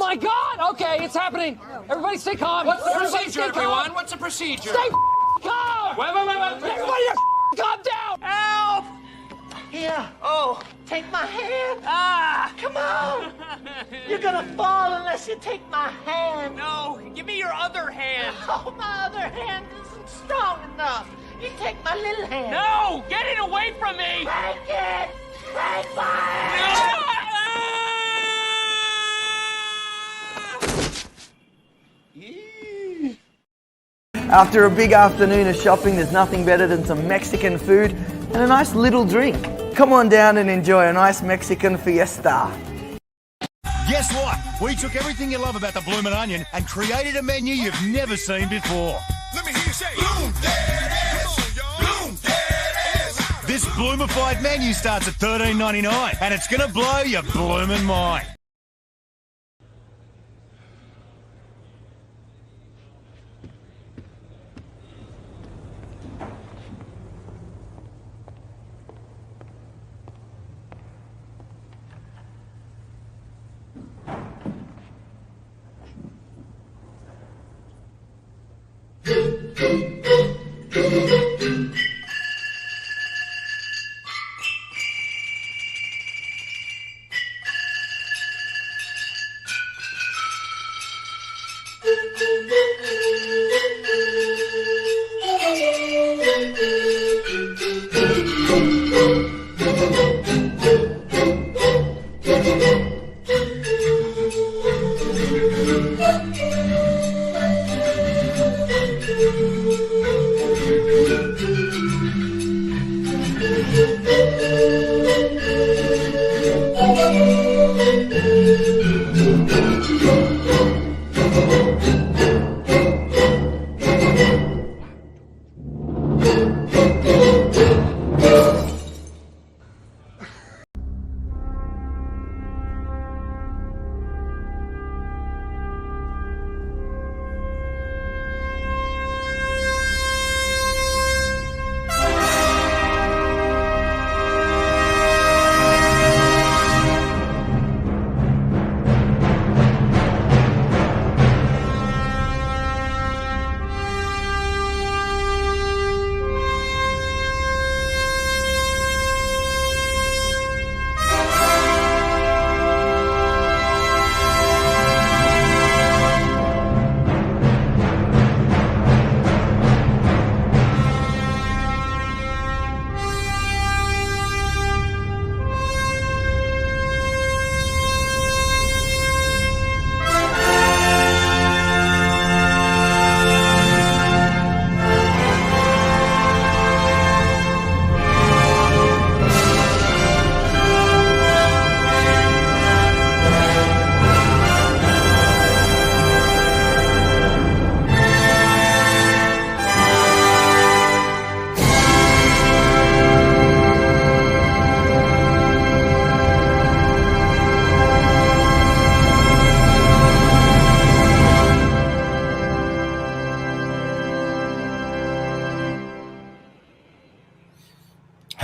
my God! Okay, it's happening. Everybody stay calm. What's the Everybody procedure, everyone? What's the procedure? Stay calm! Wait. Everybody calm down! Help! Here, Oh, take my hand. come on. You're gonna fall unless you take my hand. No, give me your other hand. Oh, my other hand isn't strong enough. You take my little hand. No, get it away from me. Take it. Take my hand. After a big afternoon of shopping, there's nothing better than some Mexican food and a nice little drink. Come on down and enjoy a nice Mexican fiesta. Guess what? We took everything you love about the Bloomin' Onion and created a menu you've never seen before. Let me hear you say, Bloom that ass. Bloom that ass. This bloomified menu starts at $13.99 and it's gonna blow your bloomin' mind.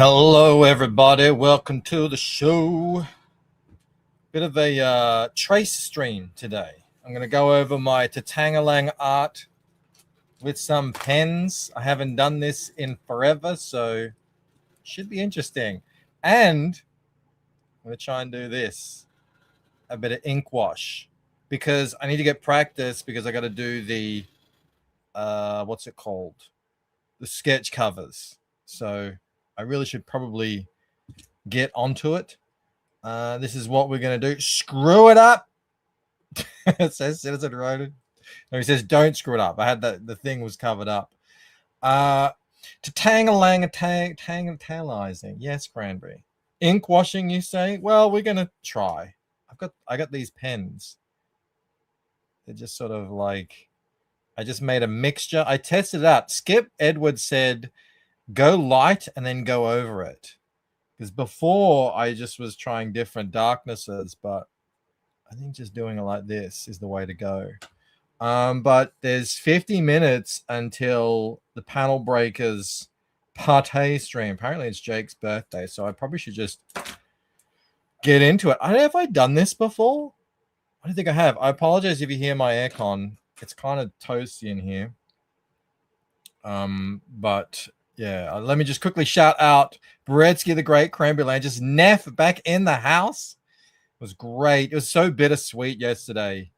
Hello, everybody. Welcome to the show. Bit of a trace stream today. I'm going to go over my Titangalang art with some pens. I haven't done this in forever, so should be interesting. And I'm going to try and do this, a bit of ink wash, because I need to get practice because I got to do the, what's it called? The sketch covers. So I really should probably get onto it. This is what we're going to do. Screw it up. It says Citizen Ronan. No, he says don't screw it up. I had that. The thing was covered up. Tangalizing. Yes, Cranberry. Ink washing, you say? Well, we're going to try. I got these pens. They're just sort of like, I just made a mixture. I tested it out. Skip Edwards said, go light and then go over it. Because before I just was trying different darknesses, but I think just doing it like this is the way to go. But there's 50 minutes until the Panel Breakers party stream. Apparently it's Jake's birthday, so I probably should just get into it. I don't know if I've done this before. What do you think I have? I apologize if you hear my aircon. It's kind of toasty in here. But yeah, let me just quickly shout out Beretsky the Great, Cranberry Land, just Neff back in the house. It was great. It was so bittersweet yesterday.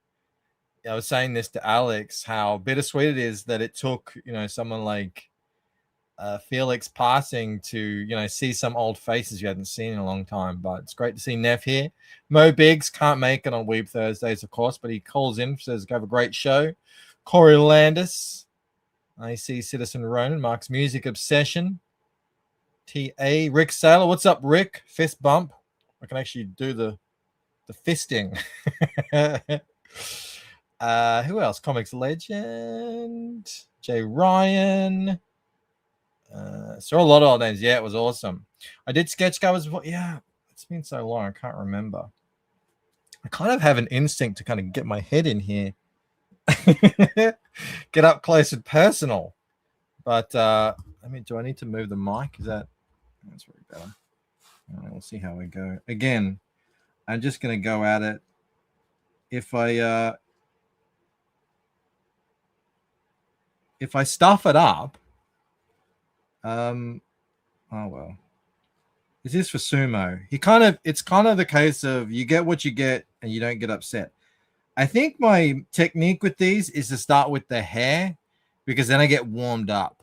I was saying this to Alex, how bittersweet it is that it took, someone like Felix passing to, see some old faces you hadn't seen in a long time. But it's great to see Neff here. Mo Biggs can't make it on Weeb Thursdays, of course, but he calls in, says, have a great show. Corey Landis. I see Citizen Ronan, Mark's Music Obsession. TA, Rick Saylor. What's up, Rick? Fist bump. I can actually do the fisting. Who else? Comics Legend. Jay Ryan. Saw a lot of old names. Yeah, it was awesome. I did sketch covers. Yeah, it's been so long. I can't remember. I kind of have an instinct to kind of get my head in here. Get up close and personal. But do I need to move the mic? That's really better. We'll see how we go. Again, I'm just going to go at it. If I stuff it up, oh well. This is for Sumo. It's kind of the case of you get what you get and you don't get upset. I think my technique with these is to start with the hair because then I get warmed up.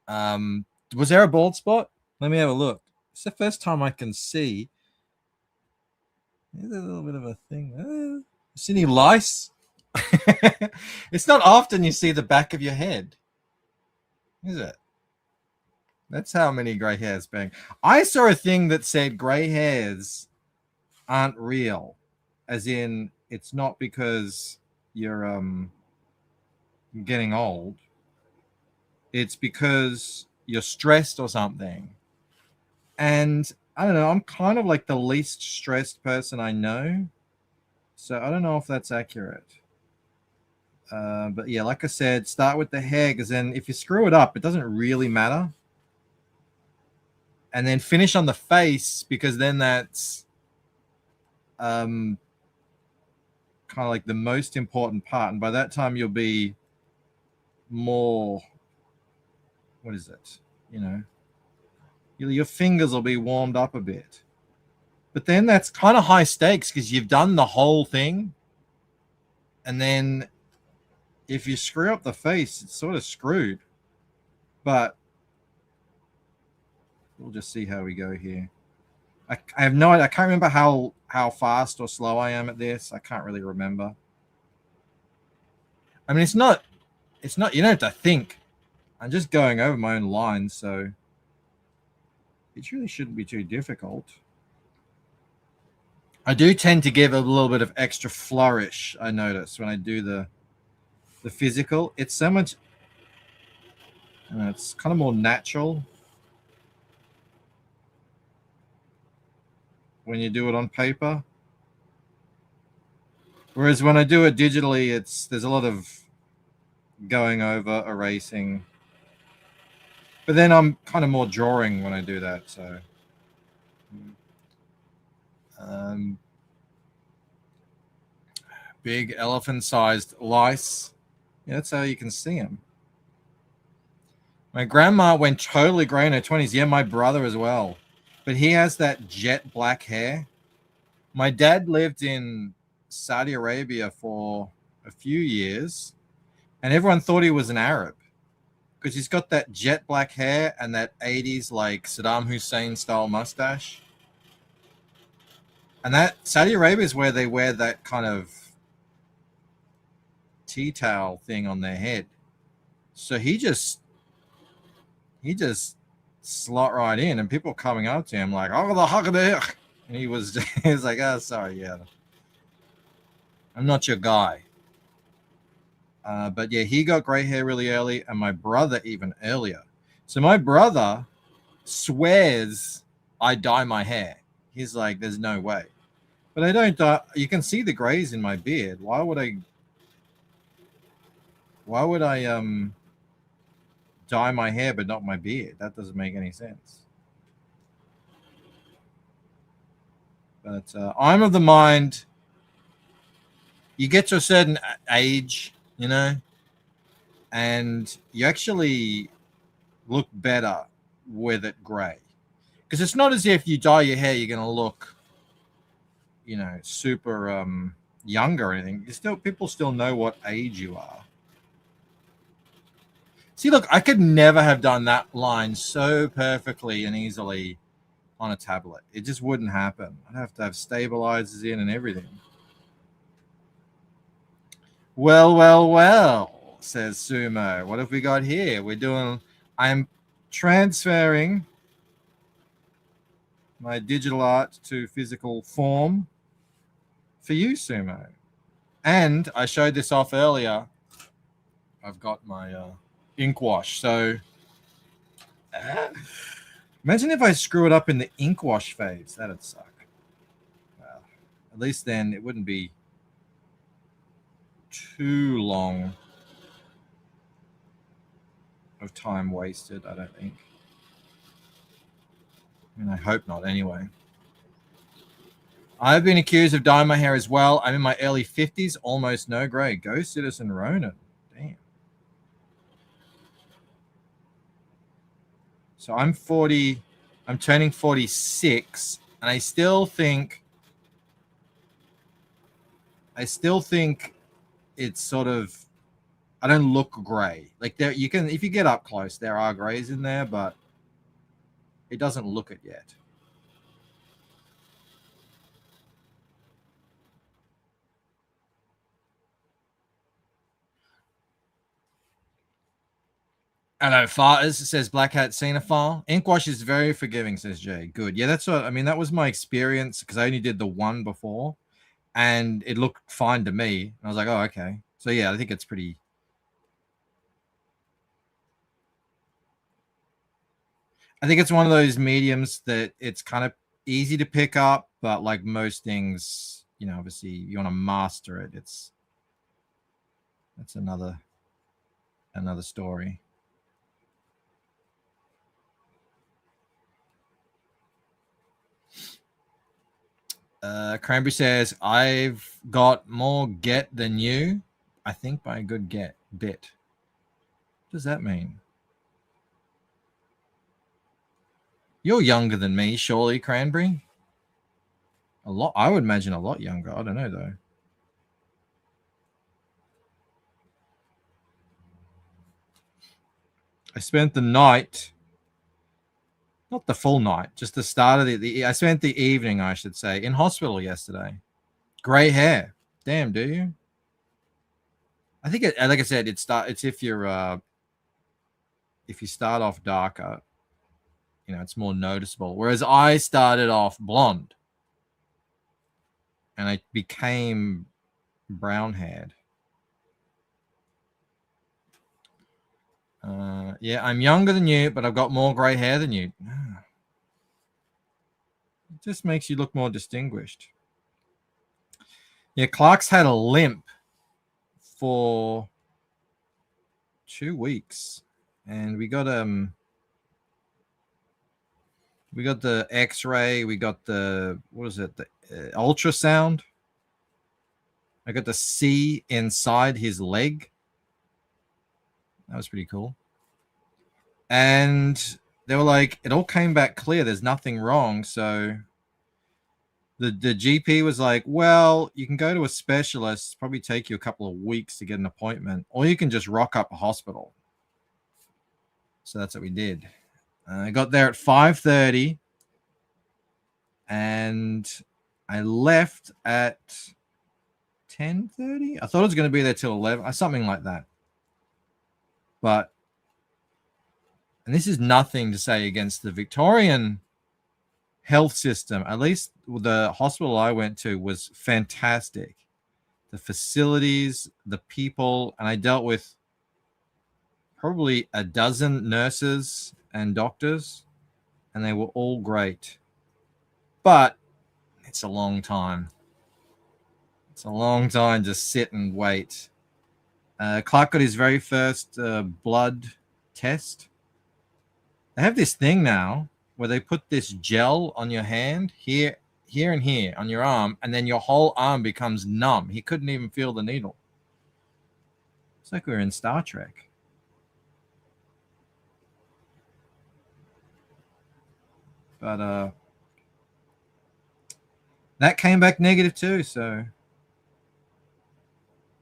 Was there a bald spot? Let me have a look. It's the first time I can see. There's a little bit of a thing. See any lice? It's not often you see the back of your head, is it? That's how many gray hairs bang. I saw a thing that said gray hairs aren't real, as in it's not because you're getting old. It's because you're stressed or something. And I don't know, I'm kind of like the least stressed person I know. So I don't know if that's accurate. But yeah, like I said, start with the hair because then if you screw it up, it doesn't really matter. And then finish on the face because then that's kind of like the most important part. And by that time, you'll be more, what is it? Your fingers will be warmed up a bit. But then that's kind of high stakes because you've done the whole thing. And then if you screw up the face, it's sort of screwed. But we'll just see how we go here. I have no idea. I can't remember how fast or slow I am at this. I can't really remember. I mean, it's not, you don't have to think. I'm just going over my own lines, so it really shouldn't be too difficult. I do tend to give a little bit of extra flourish, I notice, when I do the physical. It's so much, it's kind of more natural when you do it on paper. Whereas when I do it digitally, there's a lot of going over, erasing. But then I'm kind of more drawing when I do that, so. Big elephant-sized lice. Yeah, that's how you can see them. My grandma went totally grey in her 20s. Yeah, my brother as well. But he has that jet black hair. My dad lived in Saudi Arabia for a few years, and everyone thought he was an Arab because he's got that jet black hair and that 80s like Saddam Hussein style mustache. And that Saudi Arabia is where they wear that kind of tea towel thing on their head. So he just slot right in, and people coming up to him like, "Oh, the hug of the," and he was like, "Oh, sorry, yeah, I'm not your guy." But yeah, he got gray hair really early, and my brother even earlier. So my brother swears I dye my hair. He's like, "There's no way." But I don't dye. You can see the grays in my beard. Why would I dye my hair but not my beard? That doesn't make any sense. But I'm of the mind you get to a certain age, you know, and you actually look better with it gray. Because it's not as if you dye your hair, you're going to look, you know, super younger or anything. People still know what age you are. See, look, I could never have done that line so perfectly and easily on a tablet. It just wouldn't happen. I'd have to have stabilizers in and everything. Well, says Sumo. What have we got here? I'm transferring my digital art to physical form for you, Sumo. And I showed this off earlier. I've got my ink wash. So imagine if I screw it up in the ink wash phase. That'd suck. Well, at least then it wouldn't be too long of time wasted, I don't think. I mean, I hope not anyway. I've been accused of dyeing my hair as well. I'm in my early 50s, almost no gray. Go Citizen Ronan. Damn. So I'm 40. I'm turning 46, and I still think it's sort of, I don't look gray. Like there, you can, if you get up close, there are grays in there, but it doesn't look it yet. Hello, Farters, says Black Hat Cinephile. Ink wash is very forgiving, says Jay. Good. Yeah, that's what I mean. That was my experience because I only did the one before and it looked fine to me. And I was like, oh, okay. So, yeah, I think it's pretty. I think it's one of those mediums that it's kind of easy to pick up, but like most things, you know, obviously you want to master it. That's another story. Cranberry says, I've got more get than you. I think by a good bit. What does that mean? You're younger than me, surely, Cranberry? A lot. I would imagine a lot younger. I don't know, though. I spent the night, not the full night, just the start of I spent the evening, I should say, in hospital yesterday. Gray hair. Damn, do you? I think, like I said, it's if you start off darker, you know, it's more noticeable. Whereas I started off blonde and I became brown haired. Yeah, I'm younger than you, but I've got more gray hair than you. It just makes you look more distinguished. Yeah, Clark's had a limp for 2 weeks, and we got the X-ray, we got the the ultrasound. I got to see inside his leg. That was pretty cool. And they were like, it all came back clear. There's nothing wrong. So the GP was like, well, you can go to a specialist. Probably take you a couple of weeks to get an appointment, or you can just rock up a hospital. So that's what we did. I got there at 5:30 and I left at 10:30. I thought I was going to be there till 11, something like that. But, and this is nothing to say against the Victorian health system. At least the hospital I went to was fantastic. The facilities, the people, and I dealt with probably a dozen nurses and doctors, and they were all great. But it's a long time. It's a long time to sit and wait. Clark got his very first blood test. They have this thing now where they put this gel on your hand. Here here and here on your arm, and then your whole arm becomes numb. He couldn't even feel the needle. It's like we were in Star Trek. But that came back negative too. So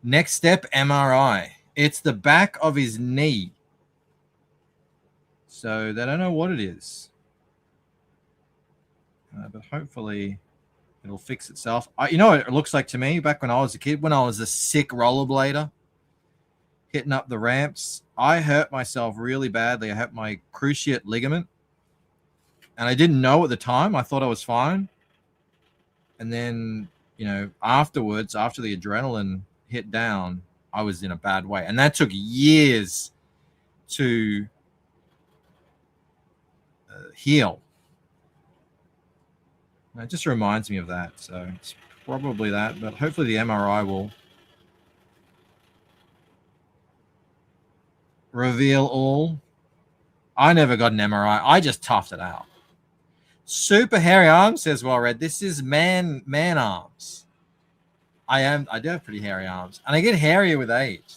next step, MRI. It's the back of his knee. So they don't know what it is. But hopefully it'll fix itself. You know what it looks like to me back when I was a kid, when I was a sick rollerblader hitting up the ramps. I hurt myself really badly. I hurt my cruciate ligament. And I didn't know at the time. I thought I was fine. And then, you know, afterwards, after the adrenaline hit down, I was in a bad way. And that took years to heal. And it just reminds me of that. So it's probably that. But hopefully the MRI will reveal all. I never got an MRI. I just toughed it out. Super hairy arms, says Well Read. This is man arms. I do have pretty hairy arms. And I get hairier with age.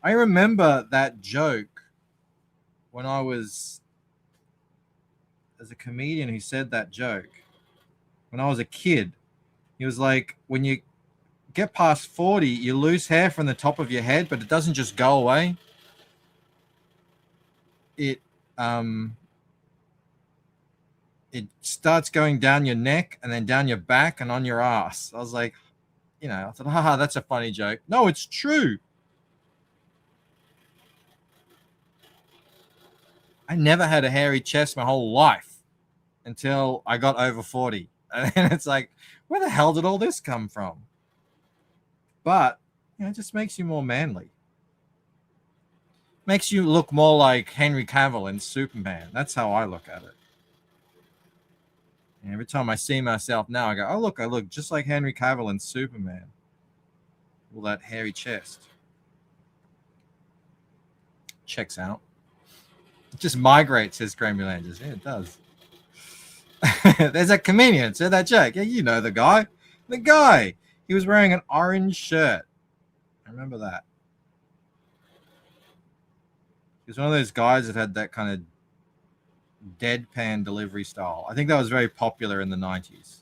I remember that joke when I was, as a comedian who said that joke, when I was a kid. He was like, when you get past 40, you lose hair from the top of your head, but it doesn't just go away. It starts going down your neck and then down your back and on your ass. I was like, you know, I thought, haha, that's a funny joke. No, it's true. I never had a hairy chest my whole life until I got over 40. And it's like, where the hell did all this come from? But, you know, it just makes you more manly. Makes you look more like Henry Cavill in Superman. That's how I look at it. And every time I see myself now, I go, oh, look, I look just like Henry Cavill in Superman. All that hairy chest. Checks out. It just migrates, says Graham Landers. Yeah, it does. There's a comedian said that joke. Yeah, you know the guy. The guy. He was wearing an orange shirt. I remember that. He was one of those guys that had that kind of deadpan delivery style. I think that was very popular in the 90s.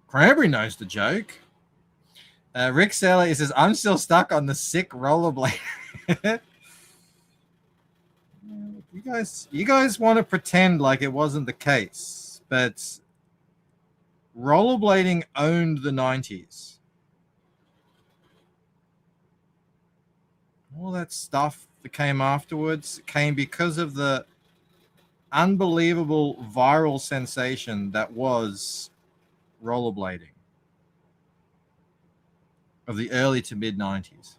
Cranberry knows the joke. Rick Seller, he says, I'm still stuck on the sick rollerblade. You guys want to pretend like it wasn't the case, but rollerblading owned the 90s. All that stuff that came afterwards came because of the unbelievable viral sensation that was rollerblading of the early to mid 90s.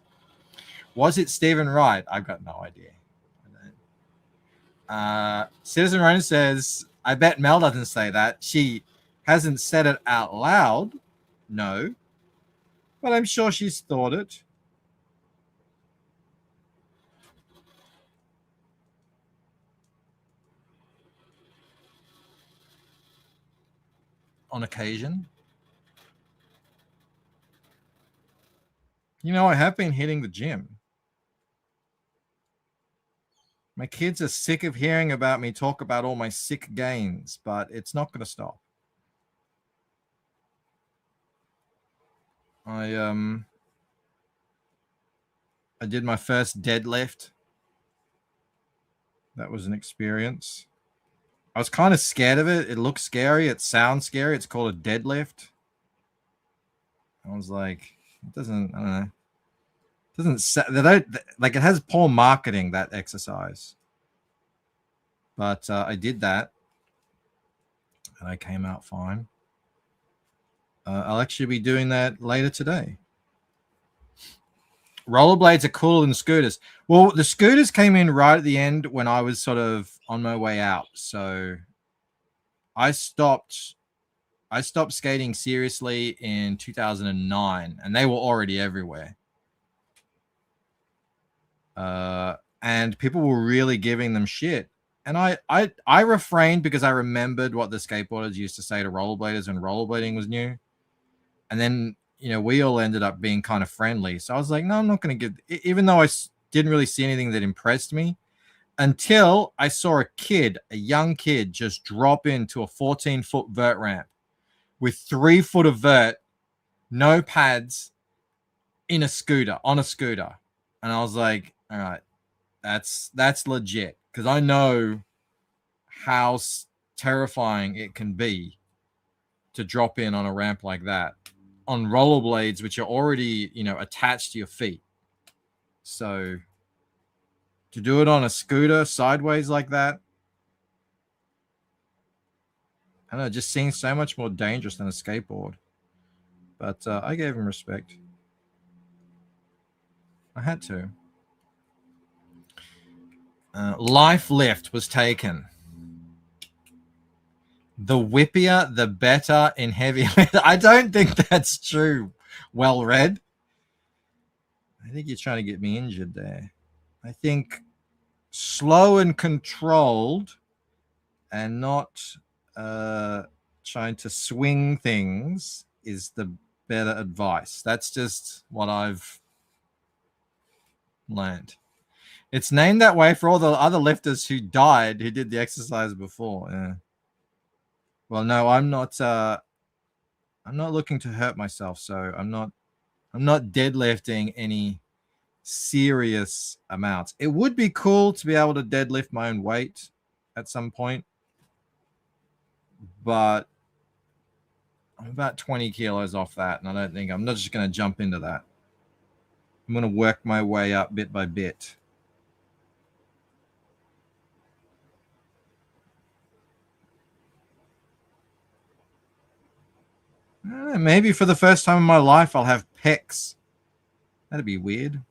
Was it Stephen Wright? I've got no idea. Citizen Ronan says, I bet Mel doesn't say that. She hasn't said it out loud. No. But I'm sure she's thought it. On occasion. You know, I have been hitting the gym. My kids are sick of hearing about me talk about all my sick gains, but it's not going to stop. I did my first deadlift. That was an experience. I was kind of scared of it. It looks scary. It sounds scary. It's called a deadlift. I was like, it doesn't, I don't know. It doesn't, like, it has poor marketing, that exercise. But I did that. And I came out fine. I'll actually be doing that later today. Rollerblades are cooler than scooters. Well, the scooters came in right at the end when I was sort of on my way out. So I stopped skating seriously in 2009, and they were already everywhere. And and people were really giving them shit. And I refrained because I remembered what the skateboarders used to say to rollerbladers when rollerblading was new. And then, you know, we all ended up being kind of friendly. So I was like, no, I'm not going to give, even though I didn't really see anything that impressed me, until I saw a young kid, just drop into a 14-foot vert ramp with 3 foot of vert, no pads, on a scooter. And I was like, all right, that's legit. Because I know how terrifying it can be to drop in on a ramp like that on rollerblades, which are already, you know, attached to your feet. So to do it on a scooter sideways like that, I don't know, it just seems so much more dangerous than a skateboard. But I gave him respect. I had to. Life lift was taken. The whippier, the better in heavy lift. I don't think that's true. Well read. I think you're trying to get me injured there. I think slow and controlled and not trying to swing things is the better advice. That's just what I've learned. It's named that way for all the other lifters who died, who did the exercise before. Yeah. Well, no, I'm not looking to hurt myself, so I'm not deadlifting any serious amounts. It would be cool to be able to deadlift my own weight at some point, but I'm about 20 kilos off that, and I'm not just going to jump into that. I'm going to work my way up bit by bit. Maybe for the first time in my life, I'll have pecs. That'd be weird.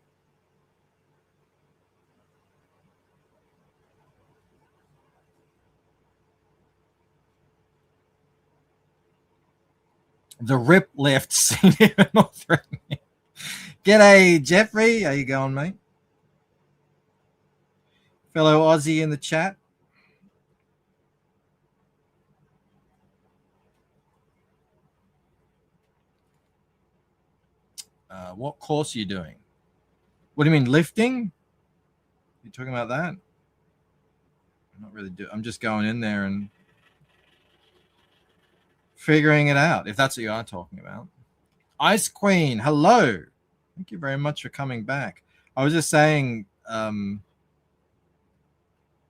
The rip lift seemed even more threatening. G'day, Jeffrey. How you going, mate? Fellow Aussie in the chat. What course are you doing? What do you mean, lifting? You talking about that? I'm not really I'm just going in there and figuring it out, if that's what you are talking about. Ice Queen, hello. Thank you very much for coming back. I was just saying at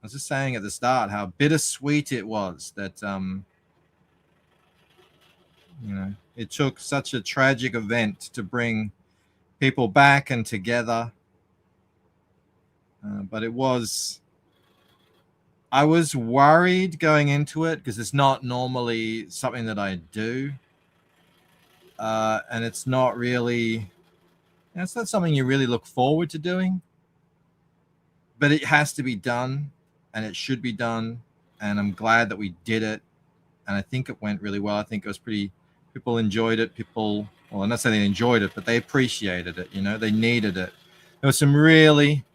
the start how bittersweet it was that you know, it took such a tragic event to bring people back and together. But I was worried going into it because it's not normally something that I do. And it's not really, it's not something you really look forward to doing. But it has to be done, and it should be done. And I'm glad that we did it. And I think it went really well. I think it was people enjoyed it. Well, I'm not saying they enjoyed it, but they appreciated it. You know, they needed it. There was some really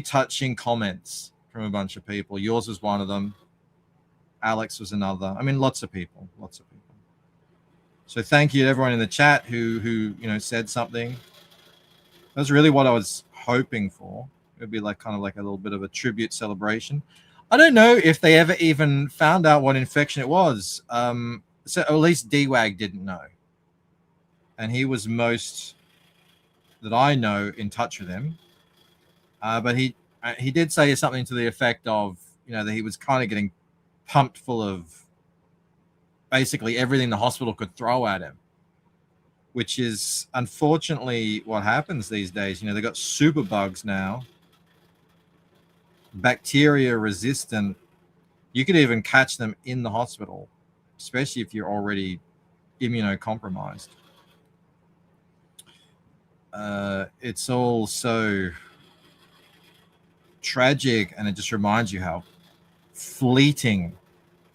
touching comments from a bunch of people. Yours was one of them. Alex was another. I mean, lots of people. So thank you to everyone in the chat who you know, said something. That's really what I was hoping for. It would be like kind of like a little bit of a tribute celebration. I don't know if they ever even found out what infection it was. So at least D-Wag didn't know. And he was most that I know in touch with him. But he did say something to the effect of, you know, that he was kind of getting pumped full of basically everything the hospital could throw at him, which is unfortunately what happens these days. You know, they got super bugs now, bacteria resistant. You could even catch them in the hospital, especially if you're already immunocompromised. It's all so tragic, and it just reminds you how fleeting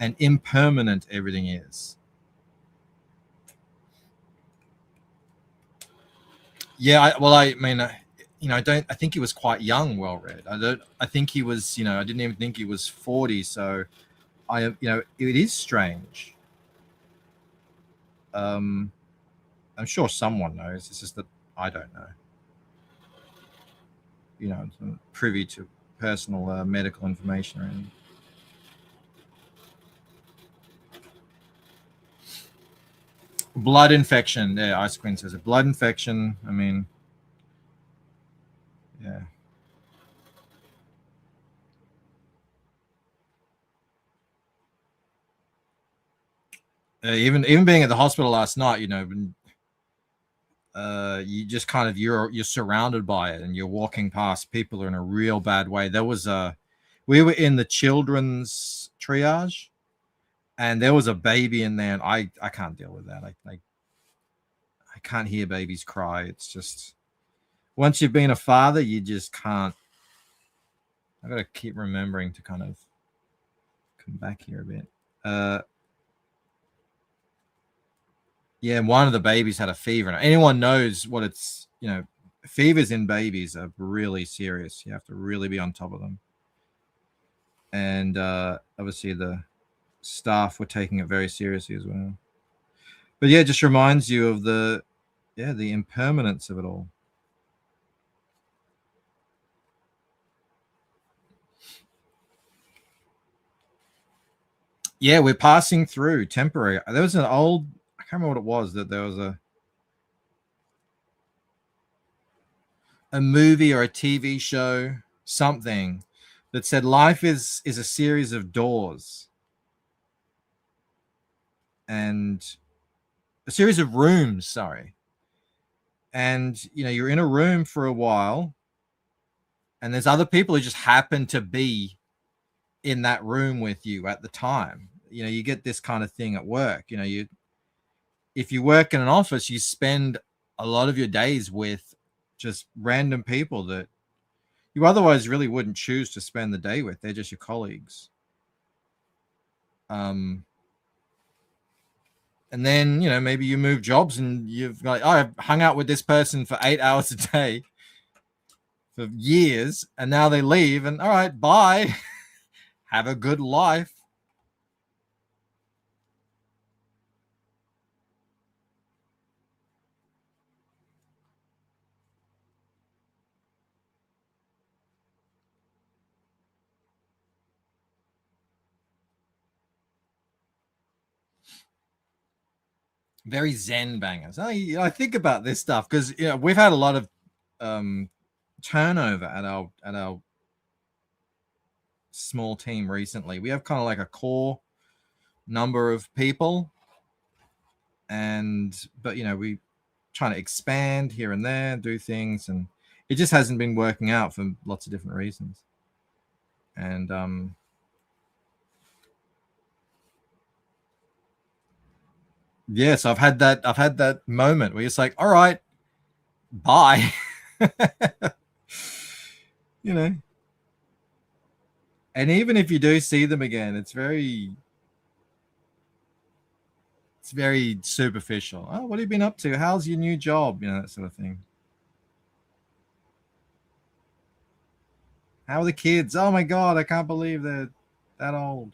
and impermanent everything is. Yeah, I mean, I think he was quite young, well read. I think he was, I didn't even think he was 40. So it is strange. I'm sure someone knows. It's just that I don't know. I'm privy to personal medical information or anything. Blood infection. Yeah, Ice Queen says a blood infection. I mean, yeah. Even being at the hospital last night, you just kind of you're surrounded by it, and you're walking past people who are in a real bad way. We were in the children's triage, and there was a baby in there, and I can't deal with that. I can't hear babies cry. It's just, once you've been a father, you just can't. I got to keep remembering to kind of come back here a bit. Yeah, one of the babies had a fever. And anyone knows what it's, fevers in babies are really serious. You have to really be on top of them. And obviously the staff were taking it very seriously as well. But yeah, it just reminds you of the impermanence of it all. Yeah, we're passing through temporary. There was an old, I can't remember what it was, that there was a movie or a TV show, something that said life is a series of doors and a series of rooms, sorry. And, you're in a room for a while and there's other people who just happen to be in that room with you at the time. You get this kind of thing at work. If you work in an office, you spend a lot of your days with just random people that you otherwise really wouldn't choose to spend the day with. They're just your colleagues. And then, maybe you move jobs and you've got, I've hung out with this person for 8 hours a day for years, and now they leave and all right, bye. Have a good life. Very Zen bangers. I think about this stuff because we've had a lot of turnover at our small team recently. We have kind of like a core number of people, but we trying to expand here and there, do things, and it just hasn't been working out for lots of different reasons. And yes, I've had that moment where it's like, all right, bye. And even if you do see them again, it's very superficial. Oh, what have you been up to? How's your new job? That sort of thing. How are the kids? Oh my God, I can't believe they're that old.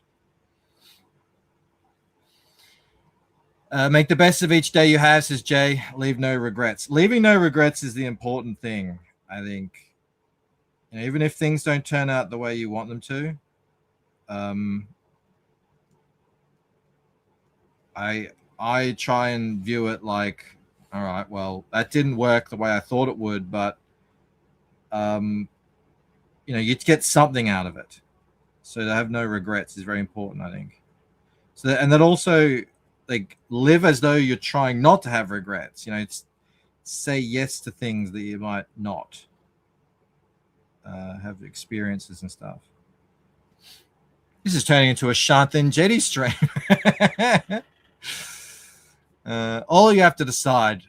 Make the best of each day you have, says Jay. Leave no regrets. Leaving no regrets is the important thing, I think. Even if things don't turn out the way you want them to, I try and view it like, all right, well, that didn't work the way I thought it would, but you get something out of it. So to have no regrets is very important, I think. So that also, like, live as though you're trying not to have regrets. Say yes to things that you might not have experiences and stuff. This is turning into a Shanthan Jetty stream. All you have to decide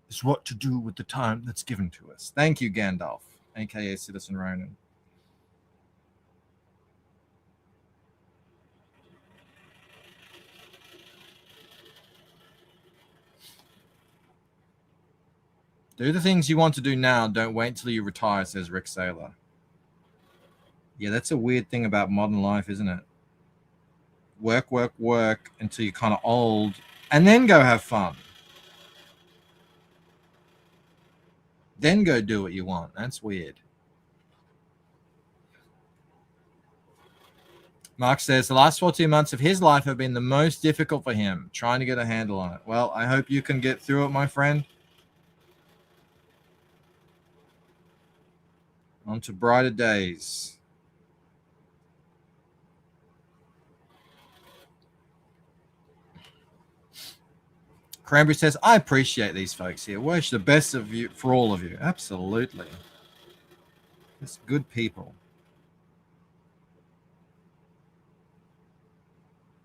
is what to do with the time that's given to us. Thank you, Gandalf, aka Citizen Ronan. Do the things you want to do now. Don't wait till you retire, says Rick Saylor. Yeah, that's a weird thing about modern life, isn't it? Work, work, work until you're kind of old, and then go have fun. Then go do what you want. That's weird. Mark says the last 14 months of his life have been the most difficult for him, trying to get a handle on it. Well, I hope you can get through it, my friend. On to brighter days. Cranberry says, I appreciate these folks here. Wish the best of you for all of you. Absolutely. It's good people.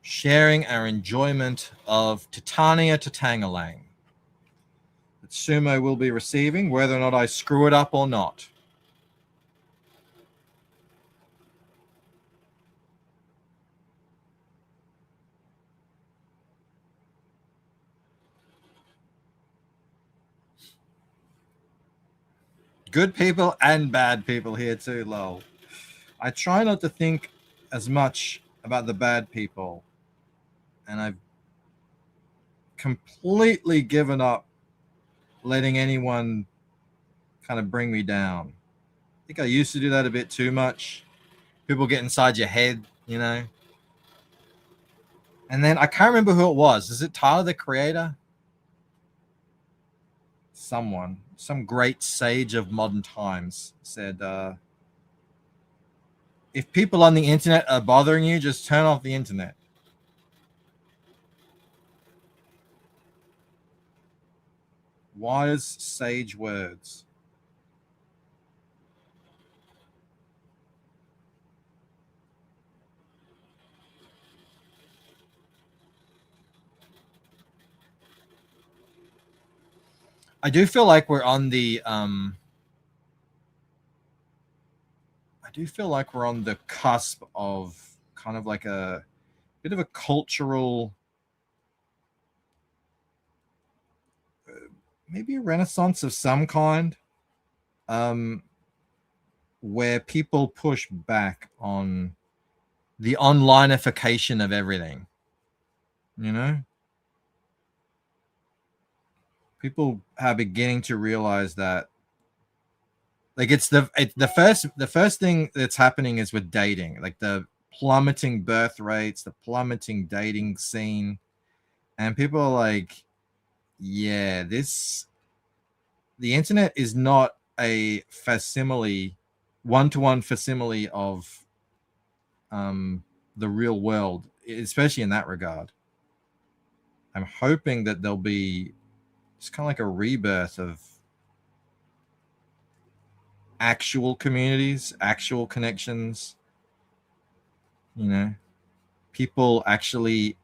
Sharing our enjoyment of Titania Titangalang that Sumo will be receiving, whether or not I screw it up or not. Good people and bad people here too, lol. I try not to think as much about the bad people, and I've completely given up letting anyone kind of bring me down. I think I used to do that a bit too much. People get inside your head, you know. And then I can't remember who it was. Is it Tyler, the Creator? Someone, some great sage of modern times said, if people on the internet are bothering you, just turn off the internet. Wise sage words. I do feel like we're on the cusp of kind of like a bit of a cultural, maybe a renaissance of some kind, where people push back on the onlineification of everything, you know. People are beginning to realize that, like, it's the first thing that's happening is with dating, like the plummeting birth rates, the plummeting dating scene, and people are like, yeah, the internet is not a facsimile, one-to-one facsimile of the real world, especially in that regard. I'm hoping that there'll be it's kind of like a rebirth of actual communities, actual connections, you know, people actually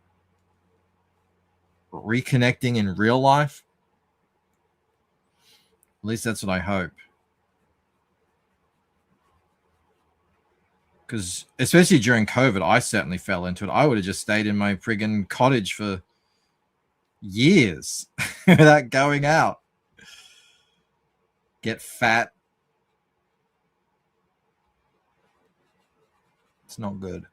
reconnecting in real life. At least that's what I hope. Because especially during COVID, I certainly fell into it. I would have just stayed in my friggin' cottage for years without going out. Get fat. It's not good.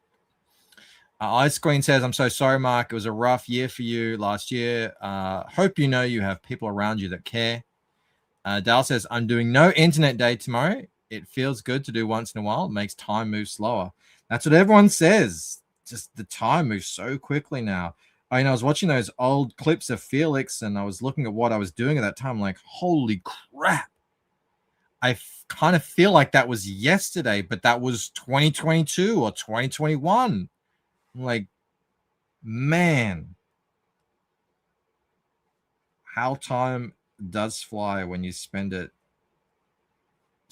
Ice Queen says, I'm so sorry, Mark. It was a rough year for you last year. Hope you know you have people around you that care. Dal says, I'm doing no internet day tomorrow. It feels good to do once in a while. It makes time move slower. That's what everyone says. Just the time moves so quickly now. I was watching those old clips of Felix, and I was looking at what I was doing at that time. I'm like, holy crap. I kind of feel like that was yesterday, but that was 2022 or 2021. I'm like, man, how time does fly when you spend it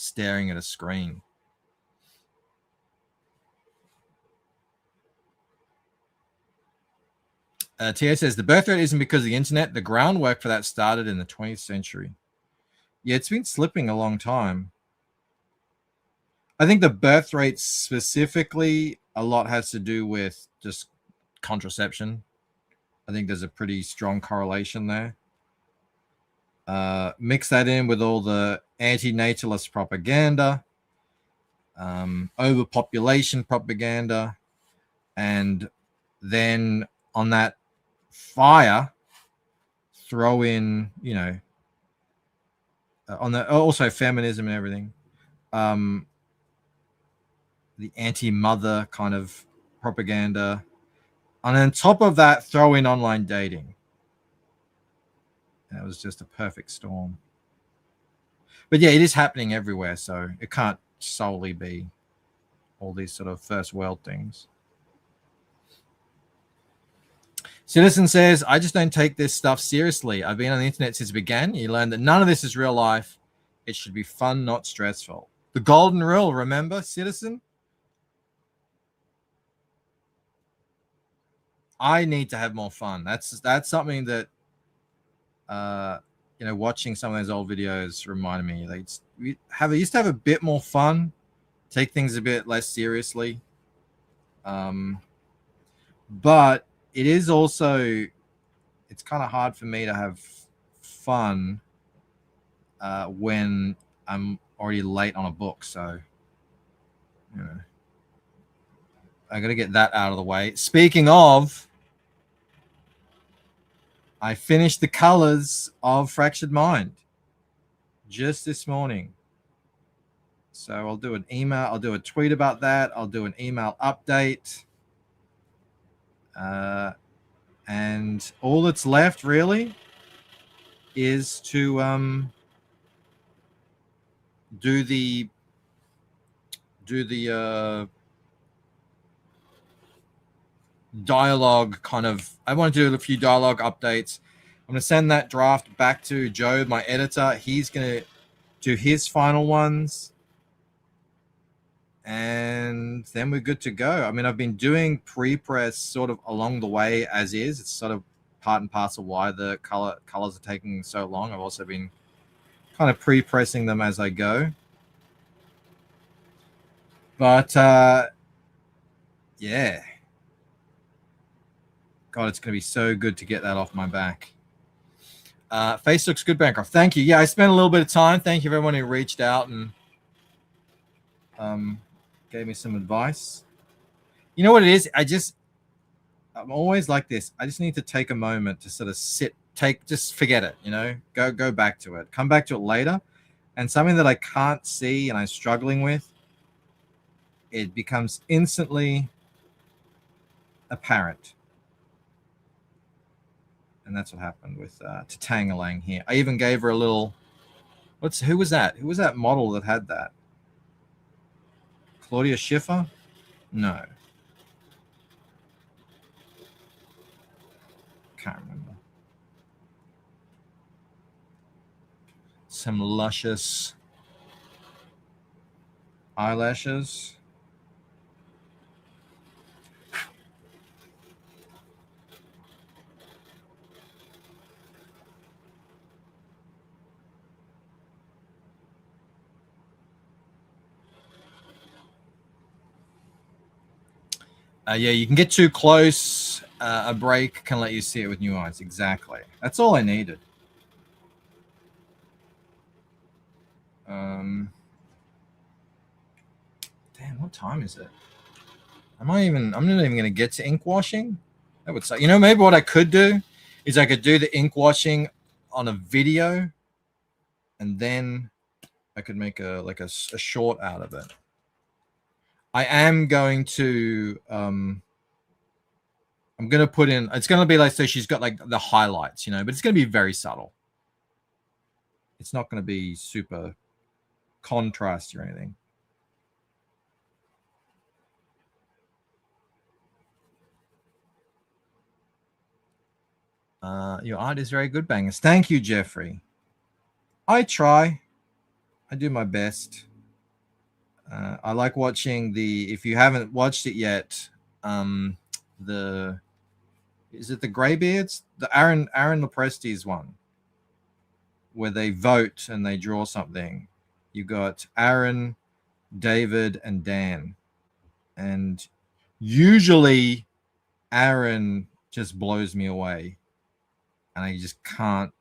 staring at a screen. Tia says, the birth rate isn't because of the internet. The groundwork for that started in the 20th century. Yeah, it's been slipping a long time. I think the birth rate specifically, a lot has to do with just contraception. I think there's a pretty strong correlation there. Mix that in with all the anti-natalist propaganda, overpopulation propaganda, and then on that fire, throw in, you know, on the also feminism and everything, the anti-mother kind of propaganda, and on top of that, throw in online dating. That was just a perfect storm. But yeah, it is happening everywhere, so it can't solely be all these sort of first world things. Citizen says, I just don't take this stuff seriously. I've been on the internet since it began. You learn that none of this is real life. It should be fun, not stressful. The golden rule, remember, Citizen? I need to have more fun. That's something that, you know, watching some of those old videos reminded me. Like, we used to have a bit more fun, take things a bit less seriously. But it is also, it's kind of hard for me to have fun when I'm already late on a book. So, you know, I got to get that out of the way. Speaking of, I finished the colors of Fractured Mind just this morning. So I'll do an email. I'll do a tweet about that. I'll do an email update. And all that's left really is to do the dialogue kind of. I want to do a few dialogue updates. I'm going to send that draft back to Joe, my editor. He's going to do his final ones, and then we're good to go. I mean, I've been doing pre-press sort of along the way as is. It's sort of part and parcel why the colors are taking so long. I've also been kind of pre-pressing them as I go. But yeah. God, it's going to be so good to get that off my back. Face looks good, Bancroft. Thank you. Yeah, I spent a little bit of time. Thank you for everyone who reached out and gave me some advice. You know what it is? I'm always like this. I just need to take a moment to sort of just forget it, you know, go back to it, come back to it later. And something that I can't see and I'm struggling with, it becomes instantly apparent. And that's what happened with Titangalang here. I even gave her a little. Who was that? Who was that model that had that? Claudia Schiffer? No. Can't remember. Some luscious eyelashes. Yeah, you can get too close. A break can let you see it with new eyes. Exactly. That's all I needed. Damn, what time is it? I'm not even going to get to ink washing. That would say, you know, maybe what I could do is I could do the ink washing on a video, and then I could make a short out of it. I am going to I'm going to put in, it's going to be like, so she's got like the highlights, you know, but it's going to be very subtle. It's not going to be super contrast or anything. Your art is very good, Bangers. Thank you, Jeffrey. I try. I do my best. I like watching if you haven't watched it yet, is it the Greybeards? The Aaron Lopresti's one, where they vote and they draw something. You got Aaron, David, and Dan. And usually Aaron just blows me away. And I just can't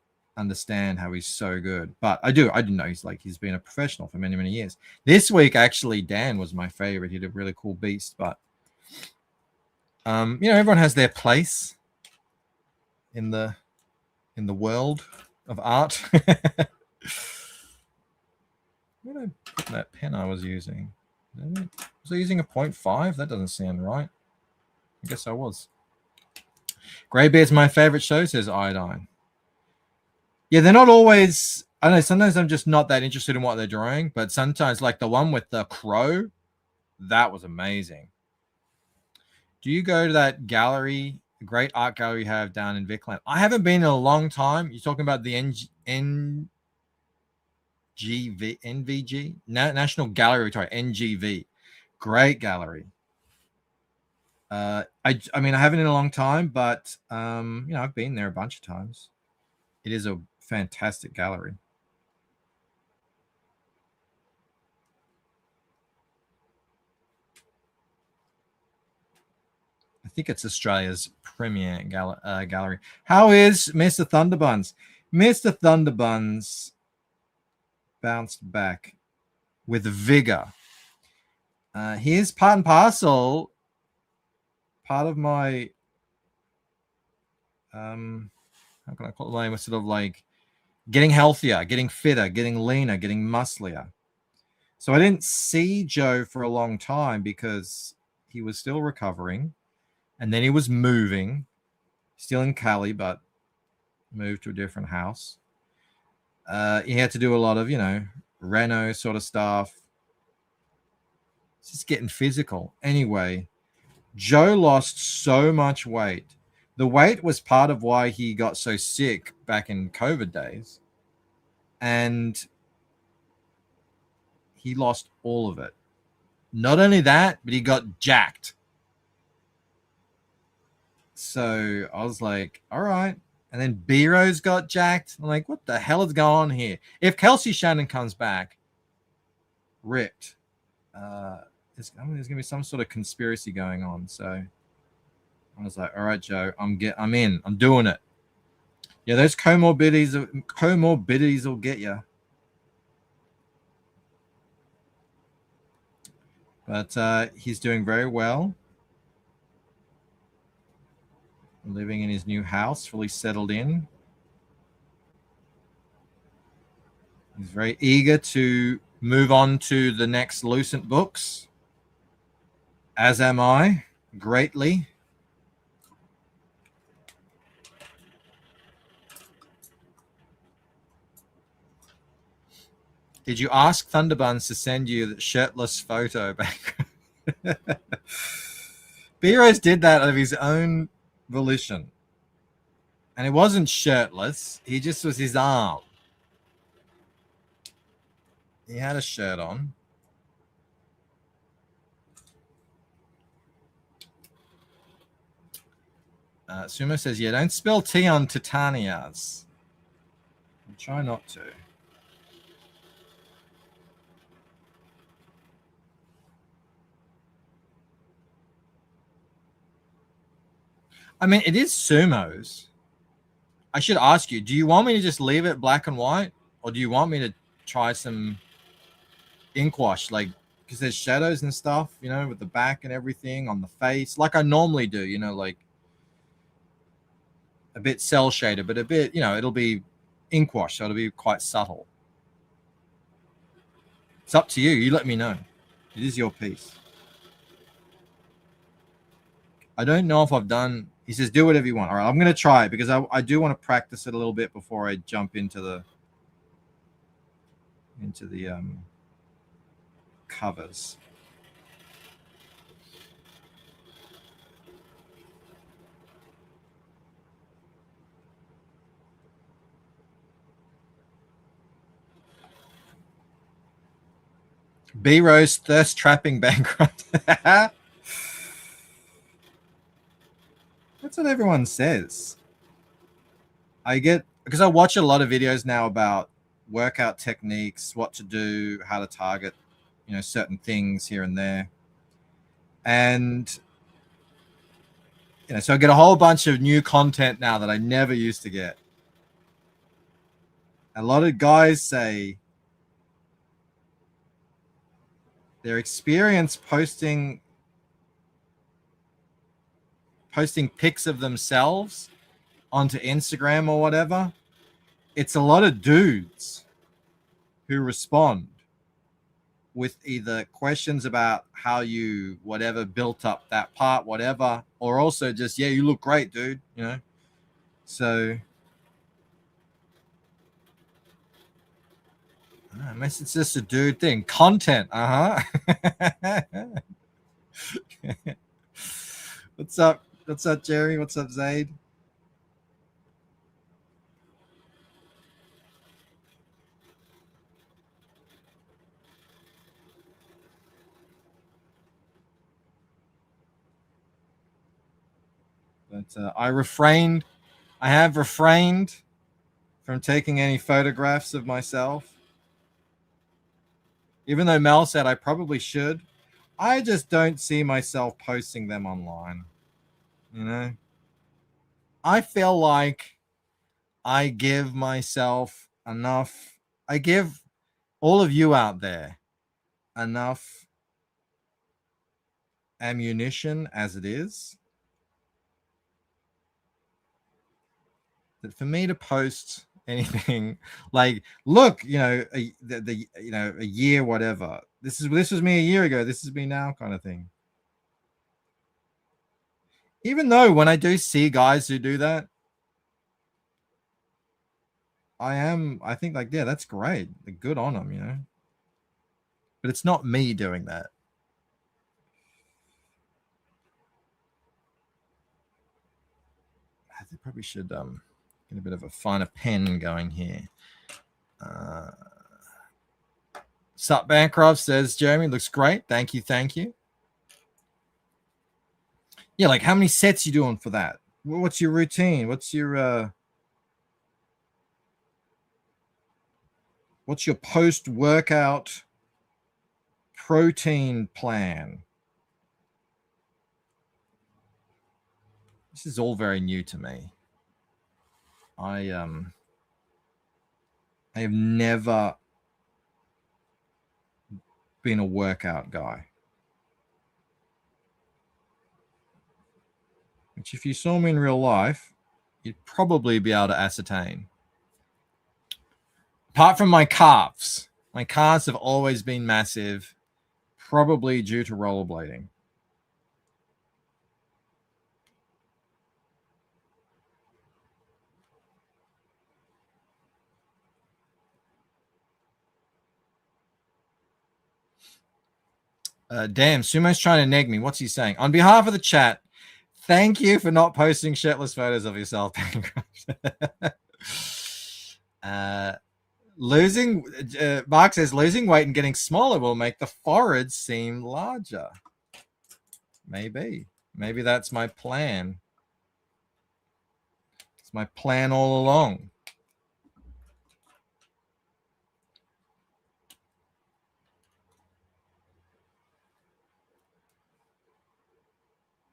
understand how he's so good. But I didn't know he's been a professional for many, many years. This week, actually, Dan was my favorite. He did a really cool beast. But everyone has their place in the world of art. Where did I put that pen I was using? Was I using a 0.5? That doesn't sound right. I guess I was. Greybeard's my favorite show, says Iodine. Yeah, they're not always. I don't know. Sometimes I'm just not that interested in what they're drawing, but sometimes, like the one with the crow, that was amazing. Do you go to that gallery, great art gallery you have down in Vickland? I haven't been in a long time. You're talking about the NVG, National Gallery Victoria, NGV. Great gallery. I mean, I haven't in a long time, but I've been there a bunch of times. It is a fantastic gallery. I think it's Australia's premier gallery. How is Mr. Thunderbuns? Mr. Thunderbuns bounced back with vigor. Here's part and parcel. Part of my how can I call it? Sort of like getting healthier, getting fitter, getting leaner, getting musclier. So I didn't see Joe for a long time because he was still recovering, and then he was moving, still in Cali, but moved to a different house. He had to do a lot of, reno sort of stuff. It's just getting physical. Anyway, Joe lost so much weight. The weight was part of why he got so sick back in COVID days. And he lost all of it. Not only that, but he got jacked. So I was like, all right. And then B-Rose got jacked. I'm like, what the hell is going on here? If Kelsey Shannon comes back, ripped, there's going to be some sort of conspiracy going on. So I was like, all right, Joe, I'm in. I'm doing it. Yeah, those comorbidities will get you. But he's doing very well. Living in his new house, fully settled in. He's very eager to move on to the next Lucent books, as am I, greatly. Did you ask Thunderbuns to send you the shirtless photo back? B-Rose did that of his own volition. And it wasn't shirtless. He just was his arm. He had a shirt on. Sumo says, yeah, don't spill tea on Titanias. I'll try not to. I mean, it is Sumo's. I should ask you, do you want me to just leave it black and white? Or do you want me to try some ink wash? Like, because there's shadows and stuff, with the back and everything on the face. Like I normally do, like a bit cell shaded, but a bit, it'll be ink wash. So it'll be quite subtle. It's up to you. You let me know. It is your piece. I don't know if I've done... He says, do whatever you want. All right, I'm going to try it because I do want to practice it a little bit before I jump into the covers. B-Rose thirst trapping bankrupt. That's what everyone says. Because I watch a lot of videos now about workout techniques, what to do, how to target, certain things here and there. And, so I get a whole bunch of new content now that I never used to get. A lot of guys say their experience posting pics of themselves onto Instagram or whatever, it's a lot of dudes who respond with either questions about how you whatever built up that part, whatever, or also just, yeah, you look great, dude, you know. So unless it's just a dude thing. Content, What's up? What's up, Jerry? What's up, Zaid? But I have refrained from taking any photographs of myself. Even though Mel said I probably should, I just don't see myself posting them online. You know? I feel like I give myself enough, I give all of you out there enough ammunition as it is, that for me to post anything like, look, you know, a year, whatever, this was me a year ago, this is me now, kind of thing. Even though when I do see guys who do that, I think like, yeah, that's great, good on them, you know, but it's not me doing that. I probably should get a bit of a finer pen going here. Sup Bancroft says, Jeremy, looks great. Thank you. Yeah, like how many sets you doing for that? What's your routine? What's your post-workout protein plan? This is all very new to me. I have never been a workout guy. Which if you saw me in real life, you'd probably be able to ascertain. Apart from my calves have always been massive, probably due to rollerblading. Damn, Sumo's trying to neg me. What's he saying? On behalf of the chat, thank you for not posting shirtless photos of yourself. Mark says losing weight and getting smaller will make the forehead seem larger. Maybe that's my plan. It's my plan all along.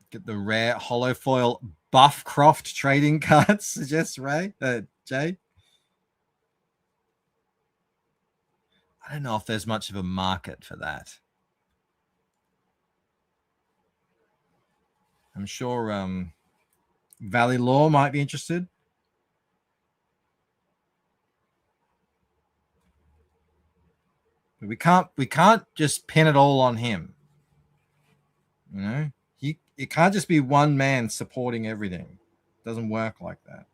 Get the rare hollow foil Buffcroft trading cards, suggests Jay. I don't know if there's much of a market for that. I'm sure Valley Law might be interested. But we can't just pin it all on him. You know? It can't just be one man supporting everything. It doesn't work like that.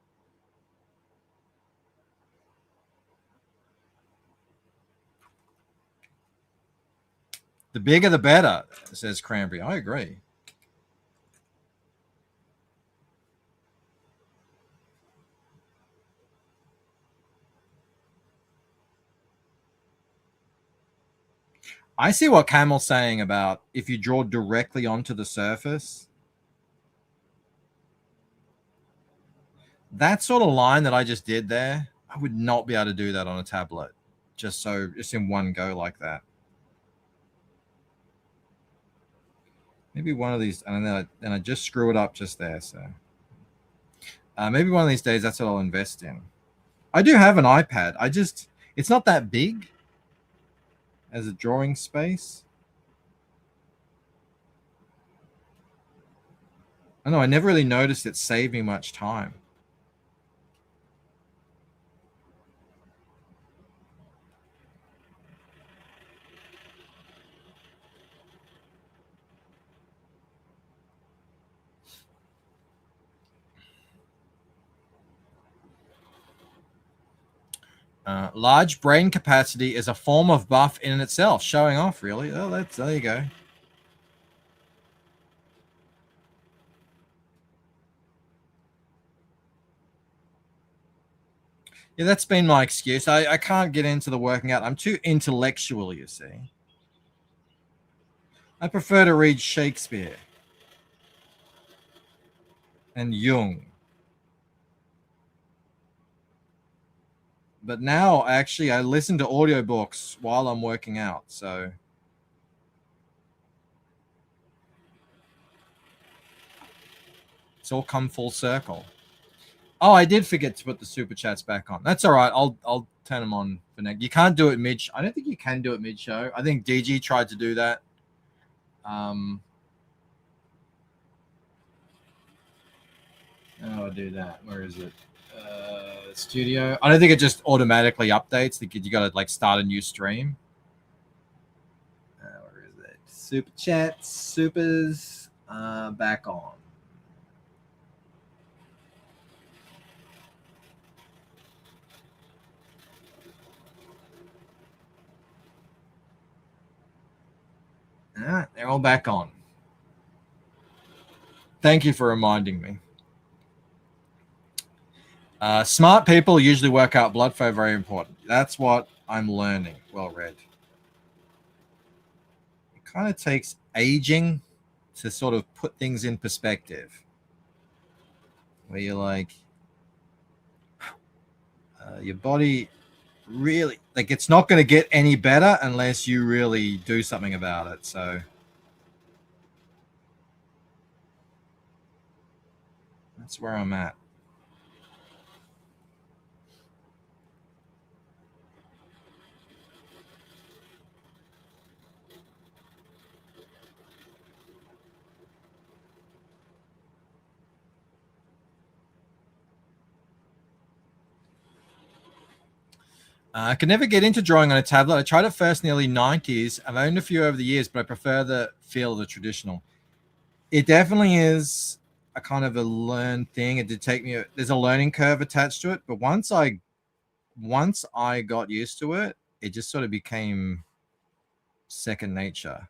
The bigger the better, says Cranberry. I agree. I see what Camel's saying about if you draw directly onto the surface. That sort of line that I just did there, I would not be able to do that on a tablet. Just in one go like that. Maybe one of these, and then I just screw it up just there. So maybe one of these days, that's what I'll invest in. I do have an iPad. It's not that big as a drawing space. I know, I never really noticed it saved me much time. Large brain capacity is a form of buff in itself. Showing off, really. Oh, there you go. Yeah, that's been my excuse. I can't get into the working out. I'm too intellectual, you see. I prefer to read Shakespeare and Jung. But now, I listen to audiobooks while I'm working out, so it's all come full circle. Oh, I did forget to put the super chats back on. That's all right. I'll turn them on for next. You can't do it mid. I don't think you can do it mid show. I think DG tried to do that. How do I do that? Where is it? Studio. I don't think it just automatically updates. You got to like start a new stream. Where is it? Super chats, supers, back on. All right, they're all back on. Thank you for reminding me. Smart people usually work out blood flow, very important. That's what I'm learning. Well read. It kind of takes aging to sort of put things in perspective. Where you're like, your body really, like, it's not going to get any better unless you really do something about it. So that's where I'm at. I could never get into drawing on a tablet. I tried it first in the early 90s. I've owned a few over the years, but I prefer the feel of the traditional. It definitely is a kind of a learned thing. It did take me, there's a learning curve attached to it. But once I got used to it, it just sort of became second nature.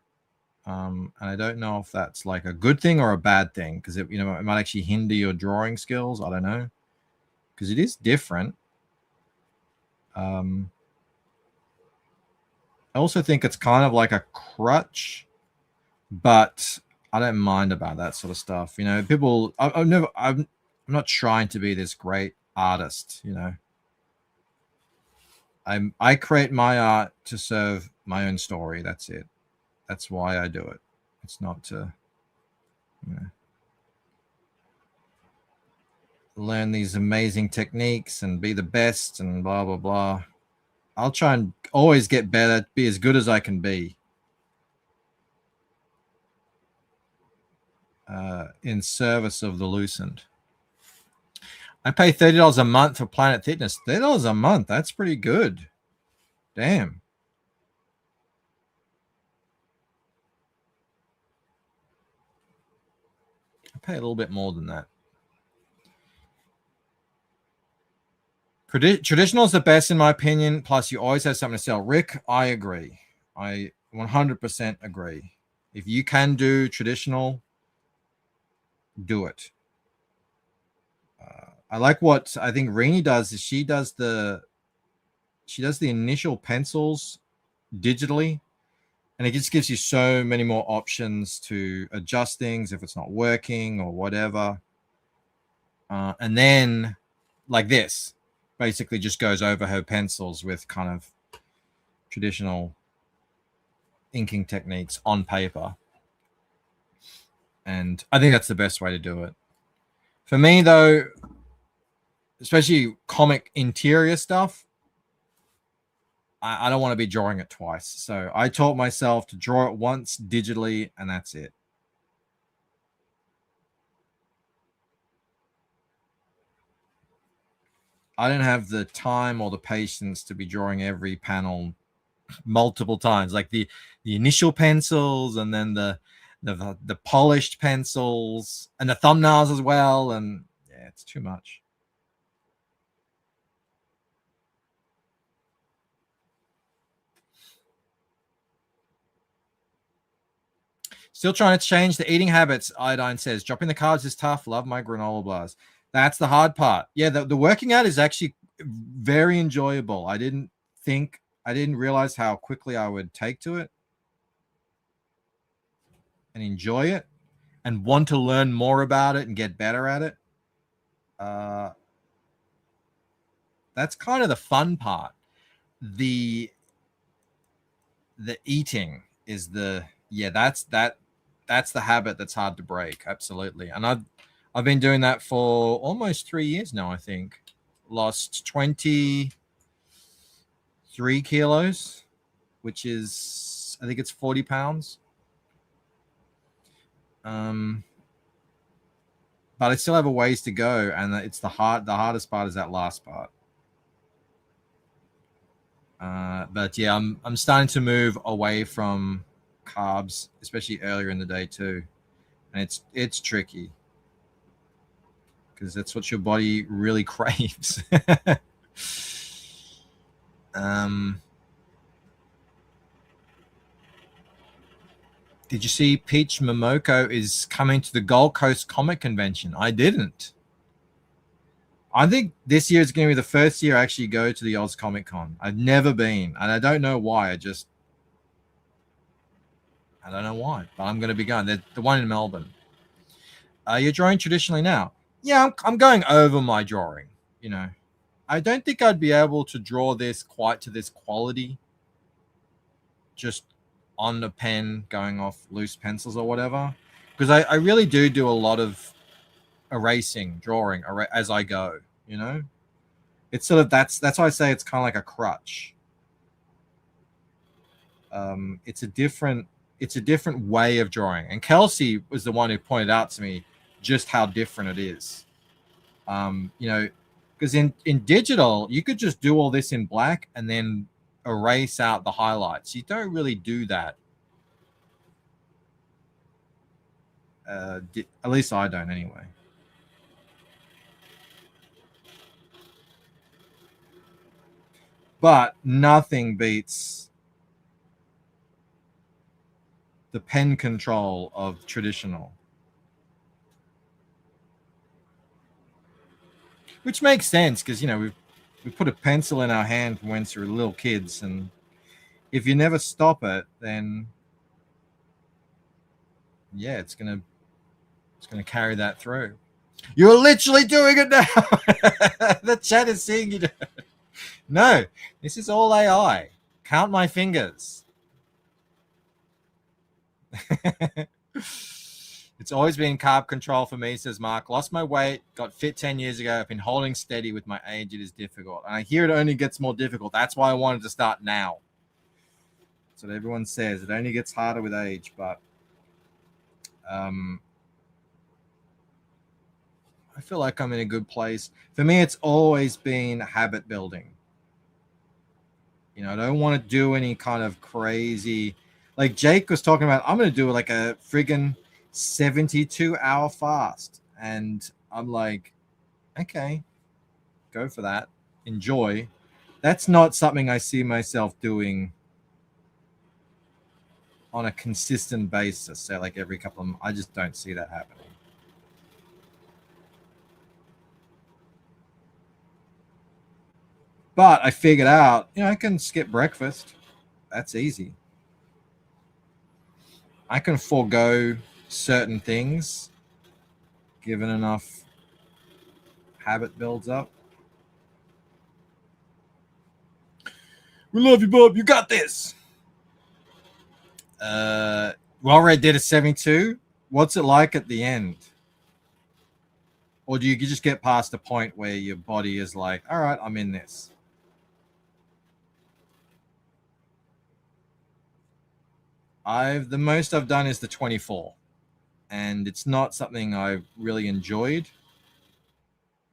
And I don't know if that's like a good thing or a bad thing, because it might actually hinder your drawing skills. I don't know, because it is different. I also think it's kind of like a crutch, but I don't mind about that sort of stuff. People, I'm not trying to be this great artist. I create my art to serve my own story. That's it. That's why I do it. It's not to, learn these amazing techniques and be the best and blah, blah, blah. I'll try and always get better, be as good as I can be. In service of the Lucent. I pay $30 a month for Planet Fitness. $30 a month. That's pretty good. Damn. I pay a little bit more than that. Traditional is the best in my opinion. Plus, you always have something to sell. Rick, I agree. I 100% agree. If you can do traditional, do it. I like what I think Rini does. Is she does the initial pencils digitally, and it just gives you so many more options to adjust things if it's not working or whatever. And then, like this, basically just goes over her pencils with kind of traditional inking techniques on paper. And I think that's the best way to do it. For me, though, especially comic interior stuff, I don't want to be drawing it twice. So I taught myself to draw it once digitally, and that's it. I don't have the time or the patience to be drawing every panel multiple times, like the initial pencils and then the polished pencils and the thumbnails as well. And yeah, it's too much. Still trying to change the eating habits. Iodine says, dropping the carbs is tough. Love my granola bars. That's the hard part. Yeah, the working out is actually very enjoyable. I didn't realize how quickly I would take to it and enjoy it and want to learn more about it and get better at it. That's kind of the fun part. The eating is that's the habit that's hard to break. Absolutely. And I've been doing that for almost 3 years now, I think. Lost 23 kilos, which is, I think it's 40 pounds. But I still have a ways to go, and it's the hardest part is that last part. But yeah, I'm starting to move away from carbs, especially earlier in the day too, and it's tricky because that's what your body really craves. Did you see Peach Momoko is coming to the Gold Coast Comic Convention? I didn't. I think this year is going to be the first year I actually go to the Oz Comic Con. I've never been, and I don't know why. I don't know why, but I'm going to be going. The one in Melbourne. You're drawing traditionally now? Yeah, I'm going over my drawing. You know, I don't think I'd be able to draw this quite to this quality just on the pen, going off loose pencils or whatever, because I really do a lot of erasing, drawing as I go. You know, it's sort of that's why I say it's kind of like a crutch. It's a different way of drawing, and Kelsey was the one who pointed out to me just how different it is. You know, because in digital you could just do all this in black and then erase out the highlights. You don't really do that. At least I don't anyway. But nothing beats the pen control of traditional. Which makes sense because, you know, we put a pencil in our hand from when we were little kids, and if you never stop it, then yeah, it's gonna carry that through. You're literally doing it now. The chat is seeing you do it. No, this is all AI. Count my fingers. It's always been carb control for me, says Mark. Lost my weight, got fit 10 years ago. I've been holding steady with my age. It is difficult. And I hear it only gets more difficult. That's why I wanted to start now. That's what everyone says. It only gets harder with age. But I feel like I'm in a good place. For me, it's always been habit building. You know, I don't want to do any kind of crazy, like Jake was talking about, I'm going to do like a friggin' 72-hour fast. And I'm like, okay, go for that. Enjoy. That's not something I see myself doing on a consistent basis. So like every couple of months, I just don't see that happening. But I figured out, you know, I can skip breakfast. That's easy. I can forego certain things given enough habit builds up. We love you, Bob. You got this. We already did a 72. What's it like at the end? Or do you just get past the point where your body is like, all right, I'm in this? The most I've done is the 24, and it's not something I've really enjoyed.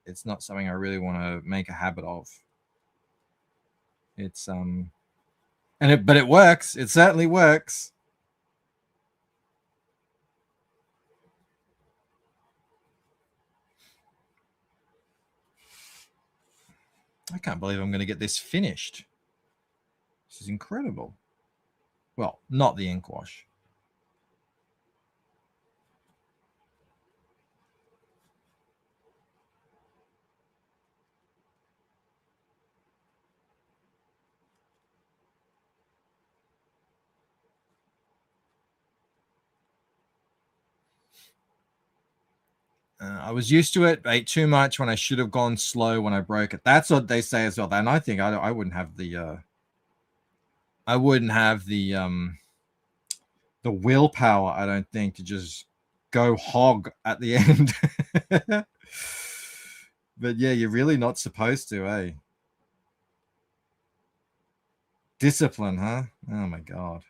It's not something I really want to make a habit of. It's but it works. It certainly works. I can't believe I'm going to get this finished. This is incredible. Well, not the ink wash. I was used to it, ate too much when I should have gone slow when I broke it. That's what they say as well. And I think I wouldn't have the the willpower, I don't think, to just go hog at the end. But yeah, you're really not supposed to, eh? Discipline, huh? Oh my God.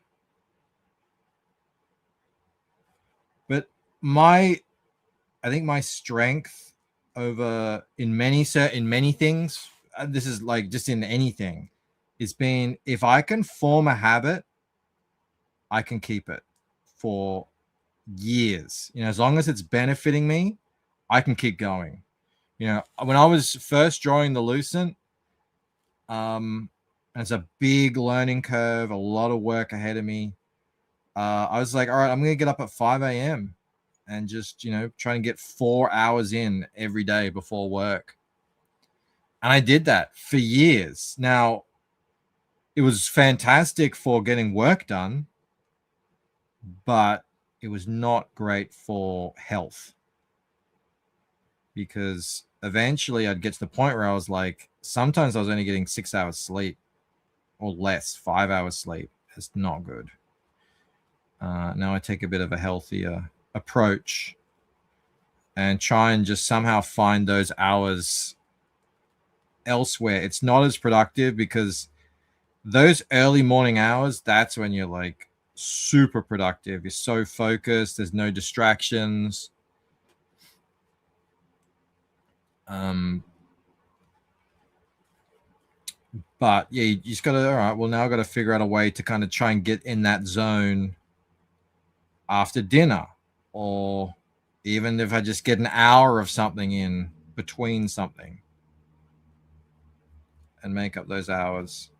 But I think my strength over in many things, this is like just in anything, is being, if I can form a habit, I can keep it for years. You know, as long as it's benefiting me, I can keep going. You know, when I was first drawing the Lucent, it's a big learning curve, a lot of work ahead of me. I was like, all right, I'm going to get up at 5 a.m. and just, you know, try and get 4 hours in every day before work. And I did that for years. Now, it was fantastic for getting work done, but it was not great for health, because eventually I'd get to the point where I was like, sometimes I was only getting 6 hours sleep or less, 5 hours sleep. It's not good. Now I take a bit of a healthier approach and try and just somehow find those hours elsewhere. It's not as productive, because those early morning hours, that's when you're like super productive. You're so focused. There's no distractions. But yeah, you just gotta, all right, well, now I've got to figure out a way to kind of try and get in that zone after dinner, or even if I just get an hour of something in between something and make up those hours.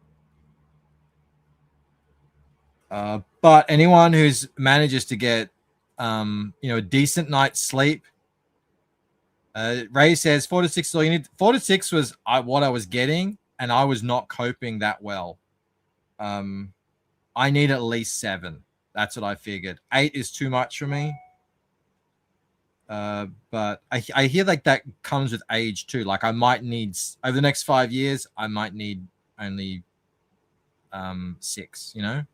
But anyone who's manages to get, you know, a decent night's sleep, Ray says 4 to 6 is all you need. 4 to 6 was what I was getting, and I was not coping that well. I need at least 7. That's what I figured. 8 is too much for me. But I hear like that comes with age too. Like I might need, over the next 5 years, I might need only 6, you know?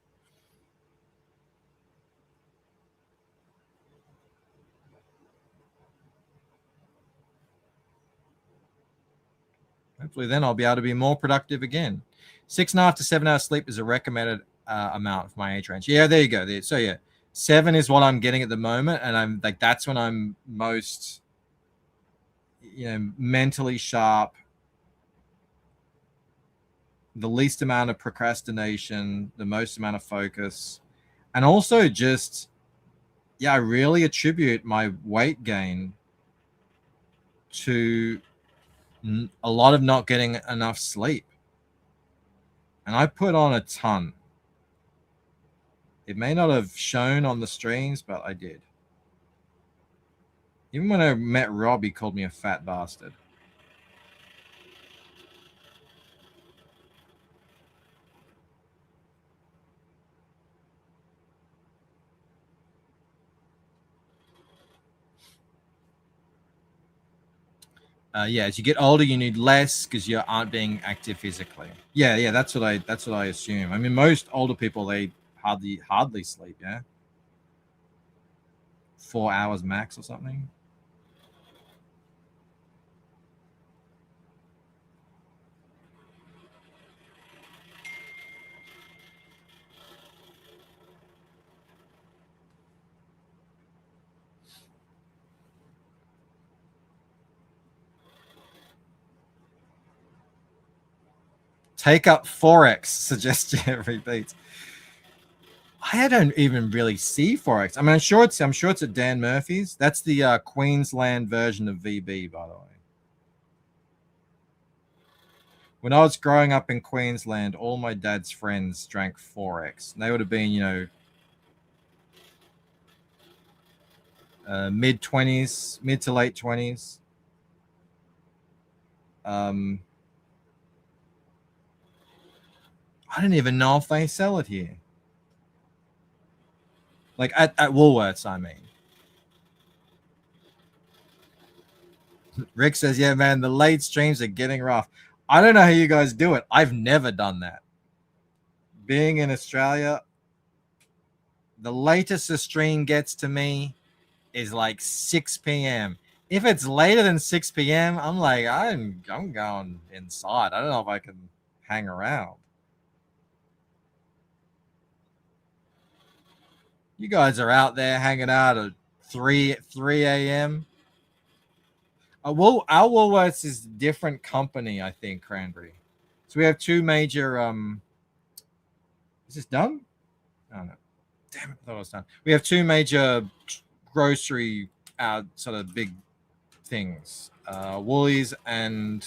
Hopefully then I'll be able to be more productive again. 6.5 to 7 hours sleep is a recommended amount of my age range. Yeah, there you go. So yeah, 7 is what I'm getting at the moment, and I'm like, that's when I'm most, you know, mentally sharp, the least amount of procrastination, the most amount of focus, and also just, yeah, I really attribute my weight gain to a lot of not getting enough sleep. And I put on a ton. It may not have shown on the streams, but I did. Even when I met Rob, he called me a fat bastard. Yeah, as you get older, you need less because you aren't being active physically. Yeah, that's what I assume. I mean, most older people, they hardly sleep. Yeah, 4 hours max or something. Take up Forex. Suggest Jeffrey Beats. I don't even really see Forex. I mean, I'm sure it's at Dan Murphy's. That's the Queensland version of VB, by the way. When I was growing up in Queensland, all my dad's friends drank Forex. And they would have been, you know, mid-20s, mid to late 20s. I don't even know if they sell it here. Like at Woolworths, I mean. Rick says, yeah, man, the late streams are getting rough. I don't know how you guys do it. I've never done that. Being in Australia, the latest a stream gets to me is like 6 p.m. If it's later than 6 p.m., I'm like, I'm going inside. I don't know if I can hang around. You guys are out there hanging out at 3 a.m. Our Woolworths is a different company, I think, Cranberry. So we have two major. Is this done? Oh, no. Damn it, I thought it was done. We have two major grocery sort of big things, Woolies and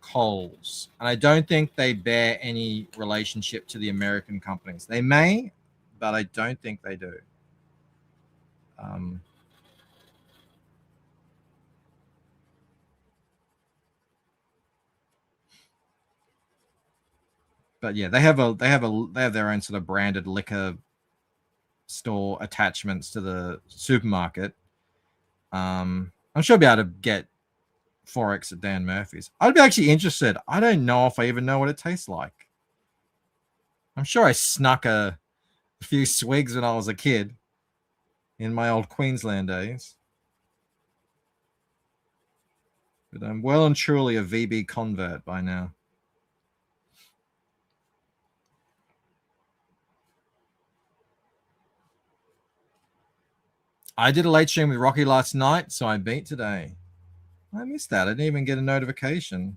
Coles. And I don't think they bear any relationship to the American companies. They may, but I don't think they do. But yeah, they have their own sort of branded liquor store attachments to the supermarket. I'm sure I'll be able to get Forex at Dan Murphy's. I'd be actually interested. I don't know if I even know what it tastes like. I'm sure I snuck a few swigs when I was a kid in my old Queensland days. But I'm well and truly a VB convert by now. I did a late stream with Rocky last night, so I beat today. I missed that. I didn't even get a notification.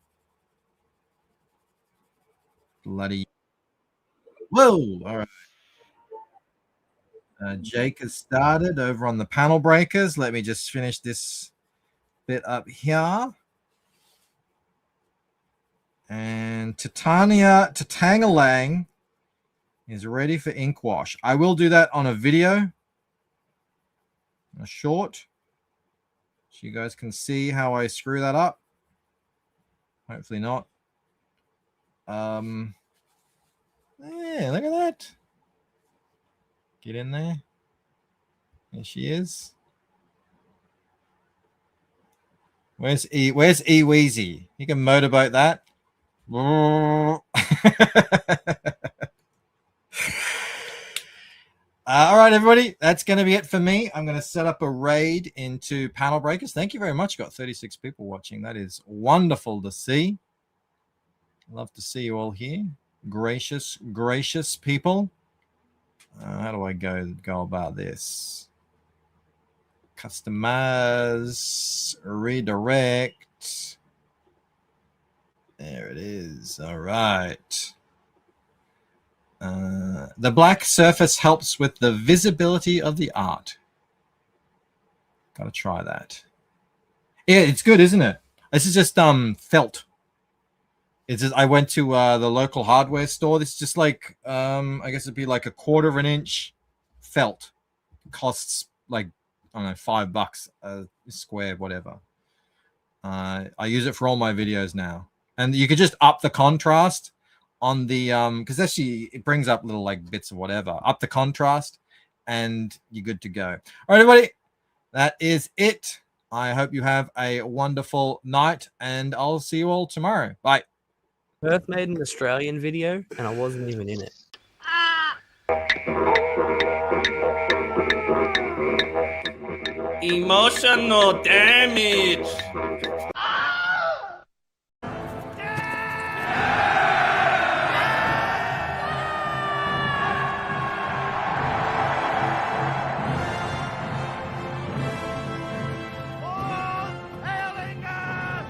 Bloody. Whoa. All right. Jake has started over on the panel breakers. Let me just finish this bit up here. And Titania Titangalang is ready for ink wash. I will do that on a video. A short, so you guys can see how I screw that up. Hopefully not. Yeah, look at that. Get in there. There she is. Where's E Weezy? You can motorboat that. All right, everybody, that's going to be it for me. I'm going to set up a raid into panel breakers. Thank you very much. Got 36 people watching. That is wonderful to see. Love to see you all here. Gracious people. How do I go about this? Customize, redirect. There it is. All right. The black surface helps with the visibility of the art. Gotta try that. Yeah, it's good, isn't it? This is just felt. It's just, I went to the local hardware store. This is just like I guess it'd be like a 1/4 inch felt. It costs like, I don't know, $5 a square, whatever. I use it for all my videos now, and you could just up the contrast on the because actually it brings up little like bits of whatever. Up the contrast and you're good to go. All right, everybody, that is it. I hope you have a wonderful night, and I'll see you all tomorrow. Bye. Perth made an Australian video and I wasn't even in it. Emotional damage. Hellinger!